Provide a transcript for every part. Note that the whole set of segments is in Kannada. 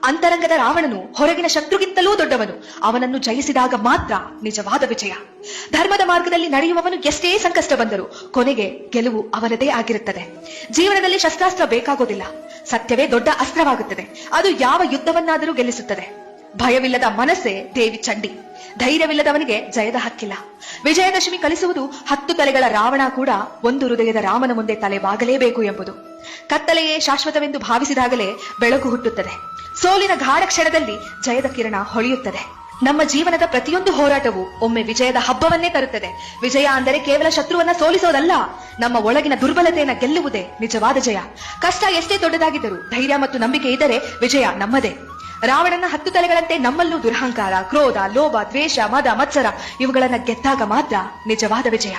ಅಂತರಂಗದ ರಾವಣನು ಹೊರಗಿನ ಶತ್ರುಗಿಂತಲೂ ದೊಡ್ಡವನು. ಅವನನ್ನು ಜಯಿಸಿದಾಗ ಮಾತ್ರ ನಿಜವಾದ ವಿಜಯ. ಧರ್ಮದ ಮಾರ್ಗದಲ್ಲಿ ನಡೆಯುವವನು ಎಷ್ಟೇ ಸಂಕಷ್ಟ ಬಂದರೂ ಕೊನೆಗೆ ಗೆಲುವು ಅವನದೇ ಆಗಿರುತ್ತದೆ. ಜೀವನದಲ್ಲಿ ಶಸ್ತ್ರಾಸ್ತ್ರ ಬೇಕಾಗೋದಿಲ್ಲ, ಸತ್ಯವೇ ದೊಡ್ಡ ಅಸ್ತ್ರವಾಗುತ್ತದೆ. ಅದು ಯಾವ ಯುದ್ಧವನ್ನಾದರೂ ಗೆಲ್ಲಿಸುತ್ತದೆ. ಭಯವಿಲ್ಲದ ಮನಸ್ಸೇ ದೇವಿ ಚಂಡಿ. ಧೈರ್ಯವಿಲ್ಲದವನಿಗೆ ಜಯದ ಹಕ್ಕಿಲ್ಲ. ವಿಜಯದಶಮಿ ಕಲಿಸುವುದು 10 ತಲೆಗಳ ರಾವಣ ಕೂಡ ಒಂದು ಹೃದಯದ ರಾಮನ ಮುಂದೆ ತಲೆಬಾಗಲೇಬೇಕು ಎಂಬುದು. ಕತ್ತಲೆಯೇ ಶಾಶ್ವತವೆಂದು ಭಾವಿಸಿದಾಗಲೇ ಬೆಳಕು ಹುಟ್ಟುತ್ತದೆ. ಸೋಲಿನ ಗಾಢ ಕ್ಷಣದಲ್ಲಿ ಜಯದ ಕಿರಣ ಹೊಳೆಯುತ್ತದೆ. ನಮ್ಮ ಜೀವನದ ಪ್ರತಿಯೊಂದು ಹೋರಾಟವು ಒಮ್ಮೆ ವಿಜಯದ ಹಬ್ಬವನ್ನೇ ತರುತ್ತದೆ. ವಿಜಯ ಅಂದರೆ ಕೇವಲ ಶತ್ರುವನ್ನ ಸೋಲಿಸೋದಲ್ಲ, ನಮ್ಮ ಒಳಗಿನ ದುರ್ಬಲತೆಯನ್ನು ಗೆಲ್ಲುವುದೇ ನಿಜವಾದ ಜಯ. ಕಷ್ಟ ಎಷ್ಟೇ ದೊಡ್ಡದಾಗಿದ್ದರೂ ಧೈರ್ಯ ಮತ್ತು ನಂಬಿಕೆ ಇದ್ದರೆ ವಿಜಯ ನಮ್ಮದೇ. ರಾವಣನ 10 ತಲೆಗಳಂತೆ ನಮ್ಮಲ್ಲೂ ದುರಹಂಕಾರ, ಕ್ರೋಧ, ಲೋಭ, ದ್ವೇಷ, ಮದ, ಮತ್ಸರ ಇವುಗಳನ್ನ ಗೆದ್ದಾಗ ಮಾತ್ರ ನಿಜವಾದ ವಿಜಯ.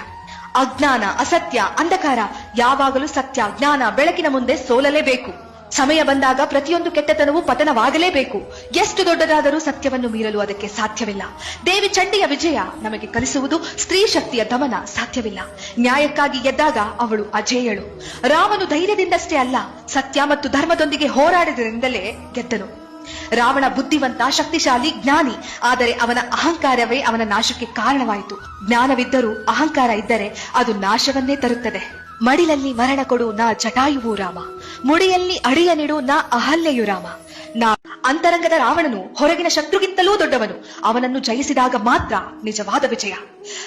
ಅಜ್ಞಾನ, ಅಸತ್ಯ, ಅಂಧಕಾರ ಯಾವಾಗಲೂ ಸತ್ಯ, ಜ್ಞಾನ, ಬೆಳಕಿನ ಮುಂದೆ ಸೋಲಲೇಬೇಕು. ಸಮಯ ಬಂದಾಗ ಪ್ರತಿಯೊಂದು ಕೆಟ್ಟತನವೂ ಪತನವಾಗಲೇಬೇಕು. ಎಷ್ಟು ದೊಡ್ಡದಾದರೂ ಸತ್ಯವನ್ನು ಮೀರಲು ಅದಕ್ಕೆ ಸಾಧ್ಯವಿಲ್ಲ. ದೇವಿ ಚಂಡಿಯ ವಿಜಯ ನಮಗೆ ಕಲಿಸುವುದು ಸ್ತ್ರೀ ಶಕ್ತಿಯ ದಮನ ಸಾಧ್ಯವಿಲ್ಲ. ನ್ಯಾಯಕ್ಕಾಗಿ ಗೆದ್ದಾಗ ಅವಳು ಅಜೇಯಳು. ರಾಮನು ಧೈರ್ಯದಿಂದಷ್ಟೇ ಅಲ್ಲ, ಸತ್ಯ ಮತ್ತು ಧರ್ಮದೊಂದಿಗೆ ಹೋರಾಡಿದ್ರಿಂದಲೇ ಗೆದ್ದನು. ರಾವಣ ಬುದ್ಧಿವಂತ, ಶಕ್ತಿಶಾಲಿ, ಜ್ಞಾನಿ. ಆದರೆ ಅವನ ಅಹಂಕಾರವೇ ಅವನ ನಾಶಕ್ಕೆ ಕಾರಣವಾಯಿತು. ಜ್ಞಾನವಿದ್ದರೂ ಅಹಂಕಾರ ಇದ್ದರೆ ಅದು ನಾಶವನ್ನೇ ತರುತ್ತದೆ. ಮಡಿಲಲ್ಲಿ ಮರಣ ಕೊಡು ನಾ ಜಟಾಯುವು ರಾಮ, ಮುಡಿಯಲ್ಲಿ ಅಡಿಯ ನಿಡು ನಾ ಅಹಲ್ಯೆಯು ರಾಮ. ಅಂತರಂಗದ ರಾವಣನು ಹೊರಗಿನ ಶತ್ರುಗಿಂತಲೂ ದೊಡ್ಡವನು. ಅವನನ್ನು ಜಯಿಸಿದಾಗ ಮಾತ್ರ ನಿಜವಾದ ವಿಜಯ.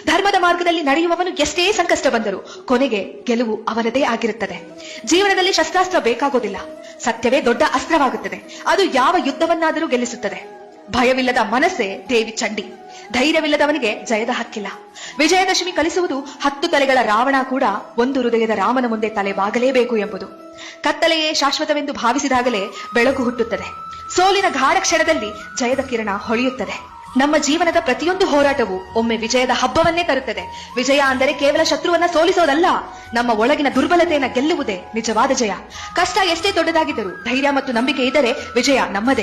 ಧರ್ಮದ ಮಾರ್ಗದಲ್ಲಿ ನಡೆಯುವವನು ಎಷ್ಟೇ ಸಂಕಷ್ಟ ಬಂದರೂ ಕೊನೆಗೆ ಗೆಲುವು ಅವನದೇ ಆಗಿರುತ್ತದೆ. ಜೀವನದಲ್ಲಿ ಶಸ್ತ್ರಾಸ್ತ್ರ ಬೇಕಾಗೋದಿಲ್ಲ, ಸತ್ಯವೇ ದೊಡ್ಡ ಅಸ್ತ್ರವಾಗುತ್ತದೆ. ಅದು ಯಾವ ಯುದ್ಧವನ್ನಾದರೂ ಗೆಲ್ಲಿಸುತ್ತದೆ. ಭಯವಿಲ್ಲದ ಮನಸ್ಸೇ ದೇವಿ ಚಂಡಿ. ಧೈರ್ಯವಿಲ್ಲದವನಿಗೆ ಜಯದ ಹಕ್ಕಿಲ್ಲ. ವಿಜಯದಶಮಿ ಕಲಿಸುವುದು 10 ತಲೆಗಳ ರಾವಣ ಕೂಡ ಒಂದು ಹೃದಯದ ರಾಮನ ಮುಂದೆ ತಲೆಬಾಗಲೇಬೇಕು ಎಂಬುದು. ಕತ್ತಲೆಯೇ ಶಾಶ್ವತವೆಂದು ಭಾವಿಸಿದಾಗಲೇ ಬೆಳಕು ಹುಟ್ಟುತ್ತದೆ. ಸೋಲಿನ ಗಾಢ ಕ್ಷಣದಲ್ಲಿ ಜಯದ ಕಿರಣ ಹೊಳೆಯುತ್ತದೆ. ನಮ್ಮ ಜೀವನದ ಪ್ರತಿಯೊಂದು ಹೋರಾಟವು ಒಮ್ಮೆ ವಿಜಯದ ಹಬ್ಬವನ್ನೇ ತರುತ್ತದೆ. ವಿಜಯ ಅಂದರೆ ಕೇವಲ ಶತ್ರುವನ್ನ ಸೋಲಿಸೋದಲ್ಲ, ನಮ್ಮ ಒಳಗಿನ ದುರ್ಬಲತೆಯನ್ನು ಗೆಲ್ಲುವುದೇ ನಿಜವಾದ ಜಯ. ಕಷ್ಟ ಎಷ್ಟೇ ದೊಡ್ಡದಾಗಿದ್ದರೂ ಧೈರ್ಯ ಮತ್ತು ನಂಬಿಕೆ ಇದ್ದರೆ ವಿಜಯ ನಮ್ಮದೇ.